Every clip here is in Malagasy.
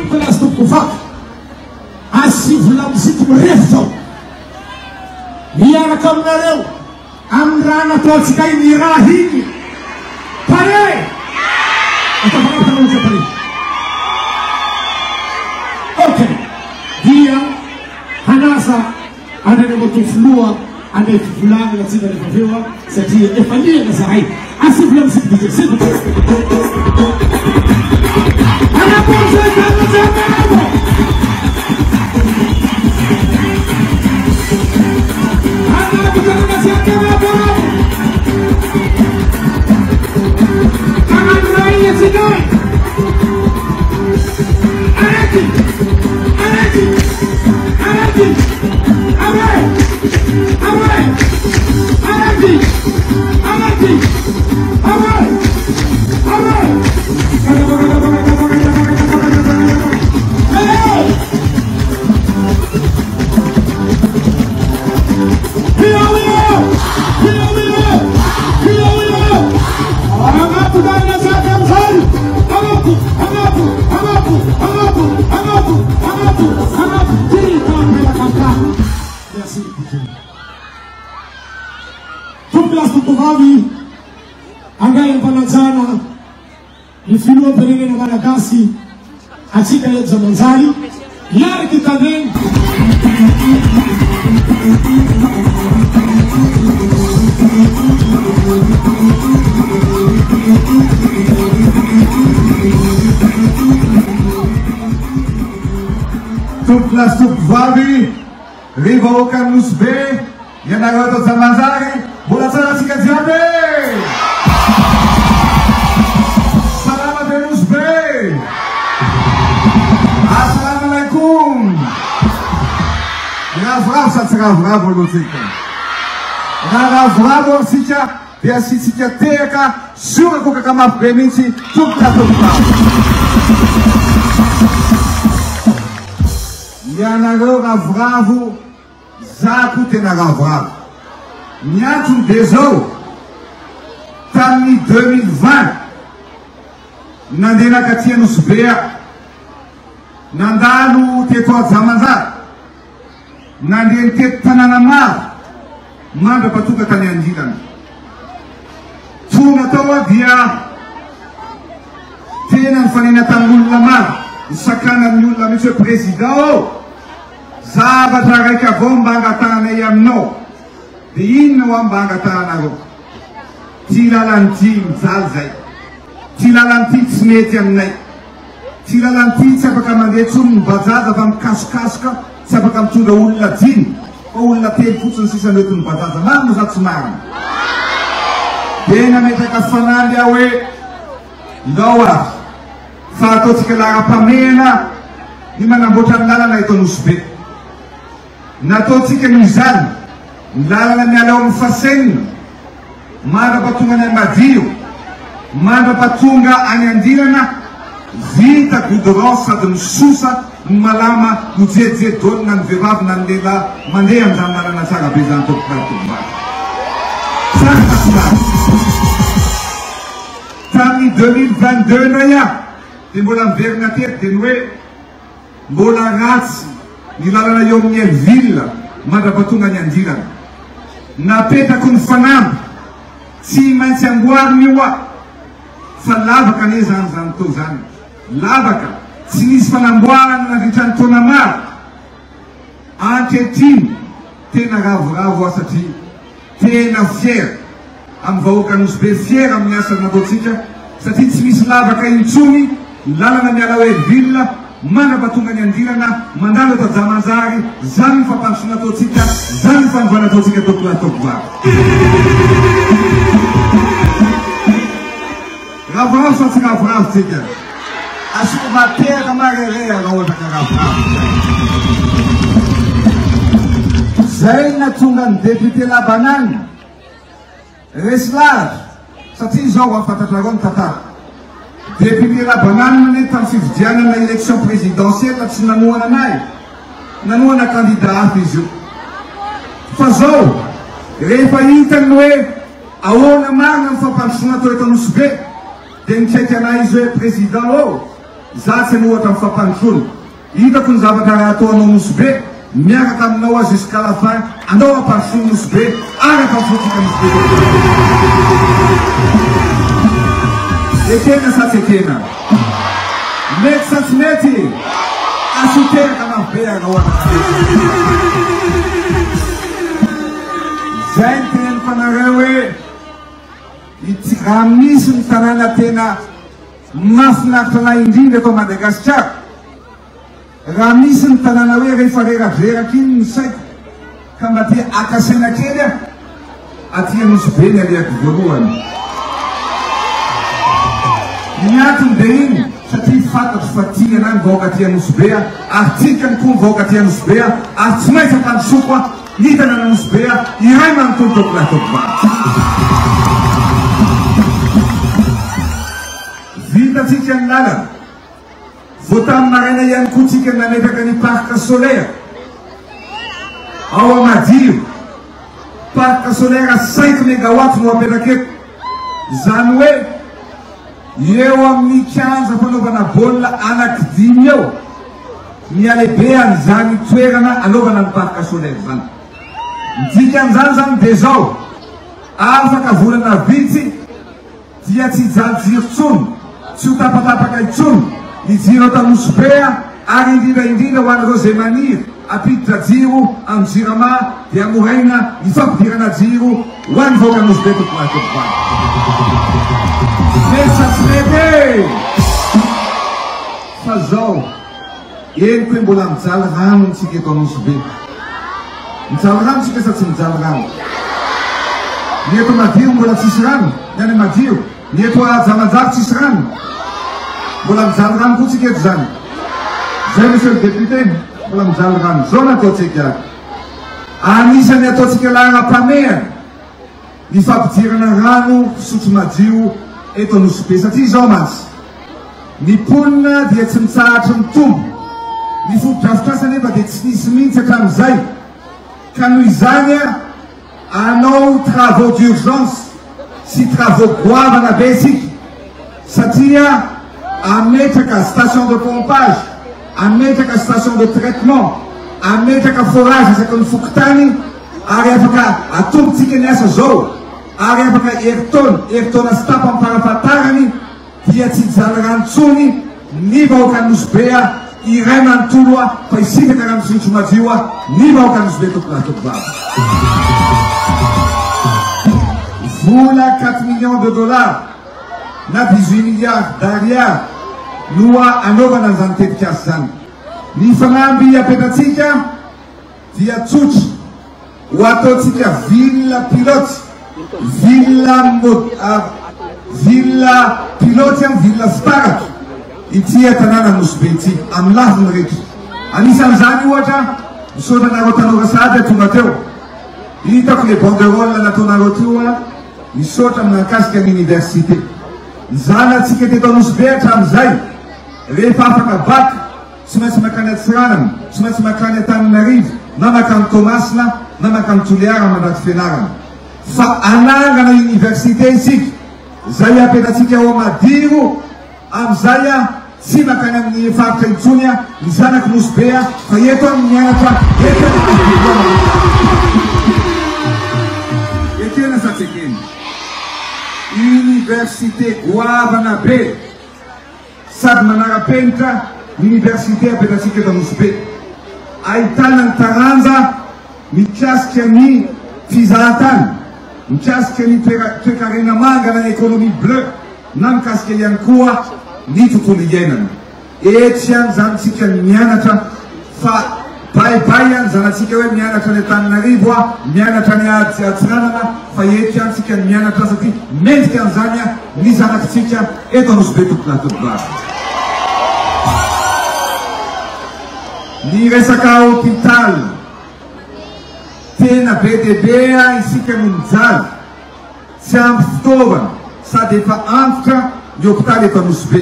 classe de pouvoir. Ainsi vous l'avez dit, vous rêvez. Il y a comme le Amrana Tolsika Irahi. Pareil. Ok. Dia Hanasa anda de flua anda fulani la tina levavewa c'est-à-dire efanyie na sahi asi fulani sikije c'est ana bonza kana zama ana butana na siaka baba ana rai sidoi arati Angalia Panazana, il filo per il Malagasy, a Cica e Zamanzali, gli archi também. Tup las tup vavi, rivo Canus B, Yanagoto Zamanzali, buona sera Cicaziate! Assalamualaikum. Bravo Lucica. Bravo Sica, via Sica Teca, sura coca kama preminci, tutta. Yanagoga bravo, Zaku tenaga bravo. Nyatu deso, Tami 2020. Nandena katia nusbea. Nandalo teto Zamanzali nandian tet tanana mar manda patuka tani anjilan tuna tawa dia tena fanina tangulla mar sakana nyulla monsieur président zaba traga bomba ngatana yamno diin wamba ngatana go tilalantim zalzai tilalantim smetiam nai tilalantim sapaka mandetsun bazaza vam kaskaska sapaka mtunda ulla jin ulla tel futsun sisa ndetun bazaza mamu zatsumara dena metaka fanandi awe ndawa fato tikalara pamena ni manambota lala na ito nusbe nato tika mizan lala na mialaw mfasen mada patunga na madio mada patunga anyandila na vita gudorosa de msusa malama kujeje don nan vevab nan lela mande amzamala na saga bezanto pratumba tami 2022 na ya di mbola vernater denwe mbola rats nilala na yom nye villa mada patunga nyandila na peta kun fanam si mansi angwar niwa falabaka ne zanto zan labaka sinis fanamboarana na vitrantona maro ankehitriny tena ravoravo satria tena fier amin'ny vahoaka nosy be fier amin'ny asa nataotsika satria tsy misy lavaka intsony lalana miala hoe ville manapatonga ny andirana mandalo atao Zamanzary zany fampandroso nataotsika zany fanovana ataotsika tokolatoko vavy ravoravo sa tsy ravoravo tsika asiko matera marerea raha ohatra ka ravoravo zay natonga ny député Labanany reslage satria zao afantatrareo ny tantara député Labanany mane tamin'ny fividianana élection présidentielle tsy nanohana anay nanohana candidat hafa izy io fa zao rehefa hitany hoe ahoana marina ny fampandrosoana atao eto Anosibe dia nitsaiky anay izy hoe président ô za tsy anohatra mifampantrony hitako ny zavatra raha ataonao Nosbe miaraka aminao jusqu'à la fin andao ampasoa Nosbe araka fotsika Nosbe ekena sa tsy ekena mety sa tsy mety asoteraka nabe anao zay ny teneniko anareo hoe raha misy ny tanàna tena mahafinaritra na indrindra eto Madagasikara raha misy ny tanàna hoe rehefa reraveraky iny ny saiko ka mba tia akasena kely atia Nosbe ny aliako voalohany miatony be iny satria fantatro fa tia ana ny vahoaka tia Nosbe ary tikany koa ny vahoaka tia Nosbe ary tsy maintsy ampandrosoko ny tanàna Nosbe iray manontolo tokolatokobany vitatsika ny lalana vo tamin'ny maraina ihany koa tsika nametraka ny parc solaire ao Amadio parc solaire 5 mégawatt no apetraka eto zany hoe eo amin'ny kianja fanaovana baolina anaky 5 eo ny alebean'izany toerana anaovana ny parc solaire zany dikan'izany zany de zao afaka volana vitsy dia tsy jalojiro tsony tsy ho tapatapaka itsony ny jiro atao Nosbe ary indrindra ho an'ireo zay maniry apiditra jiro amin'ny Jirama dia amoraina ny fampidirana jiro ho an'ny vahoaka Nosbe tokolatokobany mesa tsy mety fa zao eniko hoe mbola mijaly rano ntsika eto Nosbe mijaly rano tsika sa tsy mijaly rano ny eto Madio mbola tsisy rano ny any Madio ny eto Jamanjary tsisy rano mbola mijaly rano koa tsika eto zany zay monsieur le député mbola mijaly rano zao no ataotsika anisany ataotsika lahara-pameany ny fampidirana rano fisotro madio eto Nosbe satria zao mantsy ny ponina dia tsy mitsahatra mitombo ny fotodrafitrasa nefa dia tsy nisy mihitsy hatramin'izay ka noho izany anao travaux d'urgence sy travaux goavana be sika satria ametraka station de pompage ametraka station de traitement ametraka forage isaky ny fokotany ary afaka atombotsika ny asa zao ary afaka heritona sy tapa amiparafatarany dia tsy jaly ranontsony ny vahoaka Nosbe iray manontolo fa isitaka rano fisotro madio ny vahoaka Nosbe tokolatokobany vola 4 millions de dollars na 18 milliards d'ariary no anaovana an'izany tetikasy zany ny fanamby apetratsika dia tsotra ho ataotsika ville pilote ville pilote ville fitaratra ity tanàna Nosbe ity amin'ny lafiny rehetra anisan'izany ohatra misaotra nareo tanora sady tonga teo hitako le banderole nataonareo teo misaotra amin'ankasika n'université zanatsika teto Nosbe hatramin'izay rehefa afaka baka tsy maintsy makany Atsiranana tsy maintsy makany Antananarivo na makany Tomasina na makany Toliara mandraty fianarana fa anangana université isika zay apetratsika ao Madiro am'izay tsy makany amin'ny faritra intsony ny zanaky Nosbe fa eto amin'ny mianatra ekena sa tsy ekena université goavana be sady manara-penitra université apetratsika eto Nosbe ahitana ny taranja mikasika ny fizahatany mikasika ny toekarena mangana ny économie bleu na mikasika ihany koa ny tontolo iainana etsy any zany tsika mianatra fa baibay any zanatsika hoe mianatra ny Antananarivo mianatra ny Atsiranana fa etsy any tsika mianatra satria mendrika an'izany ny zanakitsika eto Nosbe tokolatokobany ny resaka hôpital tena be dia be isika no mijaly tsy ampy fitaovana sady efa antotra ny hôpital eto Nosbe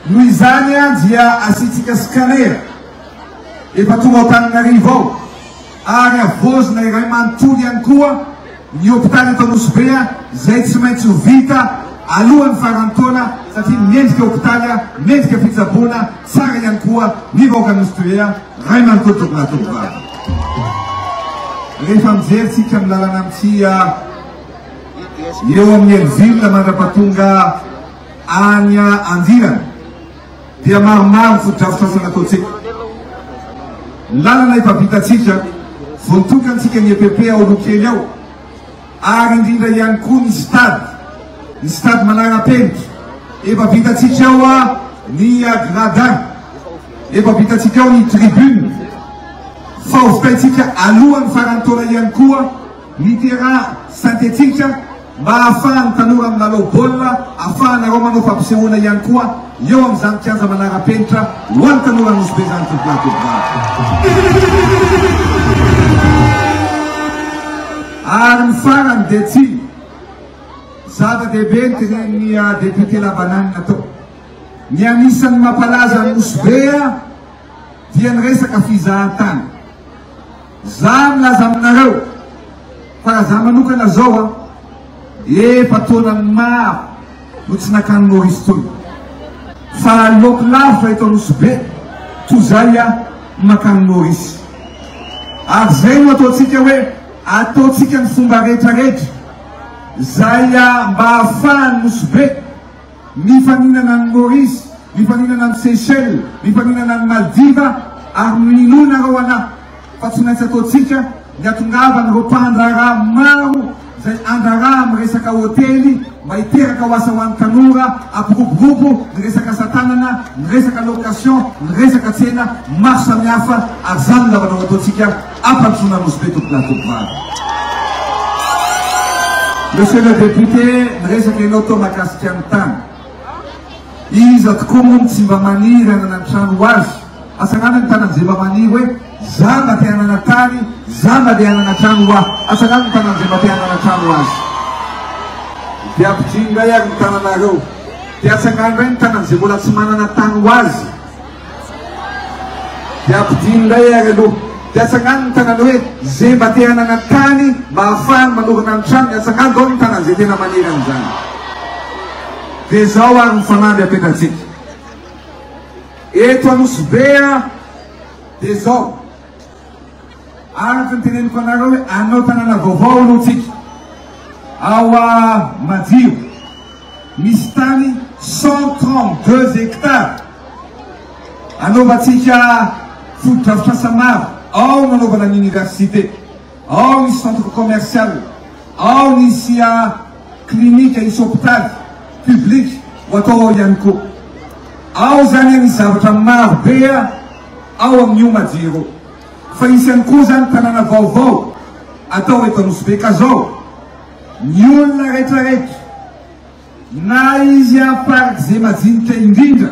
noho izany dia asitsika scanner efa tonga ao Antananarivo ao ary avozina iray manontolo ihany koa ny hôpital eto Nosbe zay tsy maintsy ho vita alohan'ny farantaona satria mendrika hopitaly mendrika fitsaboana tsara ihany koa ny vahoaka Ostrria ray manontolo tokonatokovavy rehefa mijeritsika amin'ny lalana amintsy eo amin'ny Elville mandrapatonga any Andirana dia maromaro ny fotodrafitrasana ataontsika lalana himpavitatsika vonitokantsika ny EPP ao Lokely ao ary indrindra ihany koa ny stade manara-penitra efa vitatsika ao ny gradin efa vitatsika ao ny tribune fa hovitantsika alohan'ny farantaona ihany koa ny terrain synthétique mba ahafahany tanora amin'ny lalao baolina ahafahanareo manao fampisehoana ihany koa eo amin'izany kianja manara-penitra ho an'ny tanora Nosbe zany tokolatokova ary ny farany dia tsy zava-dehibe ny tenen'ny député Labananina tao ny anisan'ny mampalaza ny Nosbe dia ny resaka fizahantany za milaza aminareo fa za manokana zao efa taonany maro no tsy nakany Maurice tony fa loko lavitra eto Nosbe toy zay makany Maurice ary zay no ataontsika hoe ataontsika ny fomba rehetrarehetra zay mba ahafahany Nosbe mifaninana ny Maurice mifaninana amin'ny Seychelles mifaninana ny Maldiva ary minonareo anahy fa tsy maintsy ataontsika ny atongavany reo mpandraraha maro zay andraraha amin'ny resaka hôtely mba hiteraka ho asa ho an'ny tanora ampigroupe ny resaka asatanana ny resaka location ny resaka tsena maro samihafa ary zany lavanao ataontsika ampandrosoana Nosbe tokolatokova Monsieur le député ny resaka ianao tao mahakasika ny tany iza tokoa moa tsy mba maniry anana ny trano azy asanana ny tanany zay mba maniry hoe za mba te hanana tany za mba te hanana trano ahy asanana ny tanany zay mba te hanana trano azy dia ampidinga ary ny tananareo dia atsangandro hoe ny tanany zay mbola tsy manana tany azy dia ampidinga ary aloha dia atsangandro ny tanany hoe zay mba te hanana tany mba ahafahany manorina ny trano dia atsangandro ao ny tanany zay tena maniry amin'izany dia zao ary ny fanamby apetratsika eto Nosbe dia zao araka ny teneniko anareo hoe anao tanàna vaovao aloha tsika ao Madio misy tany 132 hectares anaovantsika fotodrafitrasa maro ao nanaovana ny université ao nisy centre commercial ao nisy clinique nisy hôpital public ho atao ao ihany koa ao zany nisy zavatra maro be ao amin'io Madio fa isy ihany koa zany tanàna vaovao atao eto Nosbe ka zao ny olona rehetrarehetra na izy park zay majinika indrindra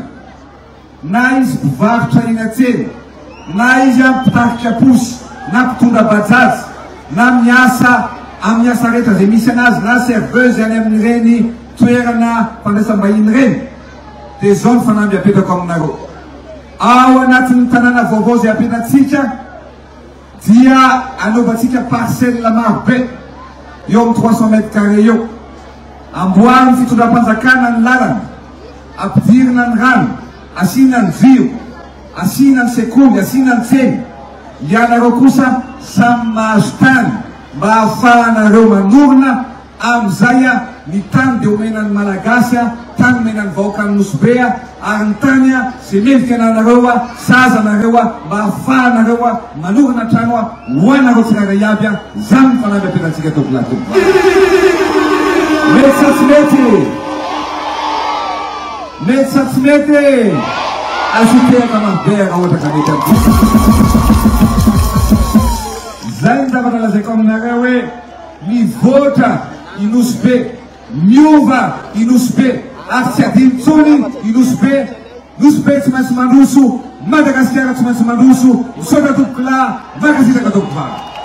na izy mpivarotra eny an-tsena na izy mpitarika posy na mpitondra bajazy na miasa amin'ny asa rehetra zay misy anazy na serveuse any amin'ireny toerana fandraisam-bahiny reny dia zao ny fanamby apetrako aminareo ao anatin'ny tanàna vaovao zay apetratsika dia anaovantsika parcelle maro be eo amin'ny 300 mètres carrés eo amboariny fitondram-panjakana ny lalana ampidirina ny rano asina ny jiro asina ny sekoly asina ny tsena ianareo kosa samy mahazo tany mba ahafahanareo manorina amin'izay ny tany dia omenan'ny malagasy tany omenan'ny vahoaka ny Nosbe ary ny tany zay mendrika anareo sazanareo mba ahafahanareo manorina trano ho anareo tsirairay aby zany ny fanamby apetratsika tokolatokova mety sa tsy mety mety sa tsy mety asitehaka mabe raha ohatra ka mety aby zay ny zavatra lazaiko aminareo hoe mivoatra i Nosbe miova i Nosbe ary tsy adiny tsony i Nosbe tsy maintsy mandroso Madagasikara tsy maintsy mandroso misaotra tokola makasitaka tokovava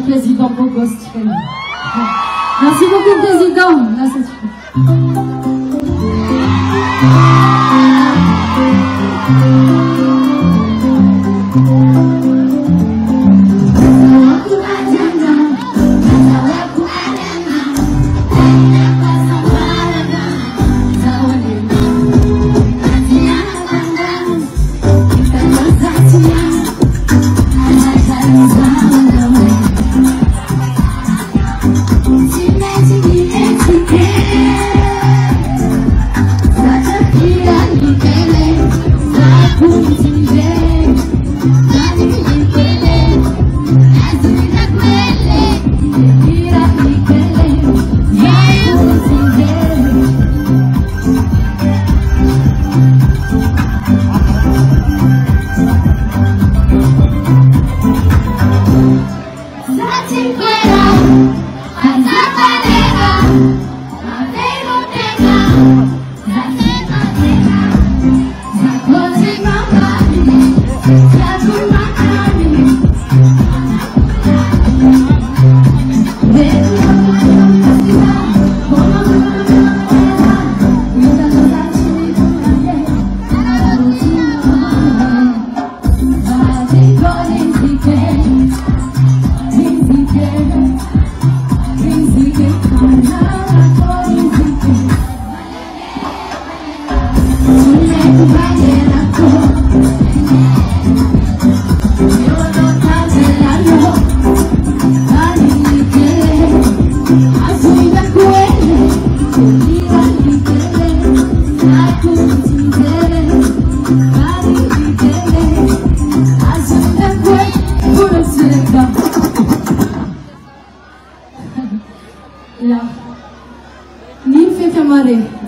Président beau gosse. Merci beaucoup, Président. Là, c'est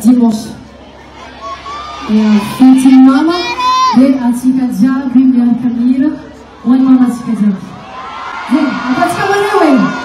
dimanche. Fiti mama, de atika dia, Bíblia Camila, onde mama atika dia. Atika malewe.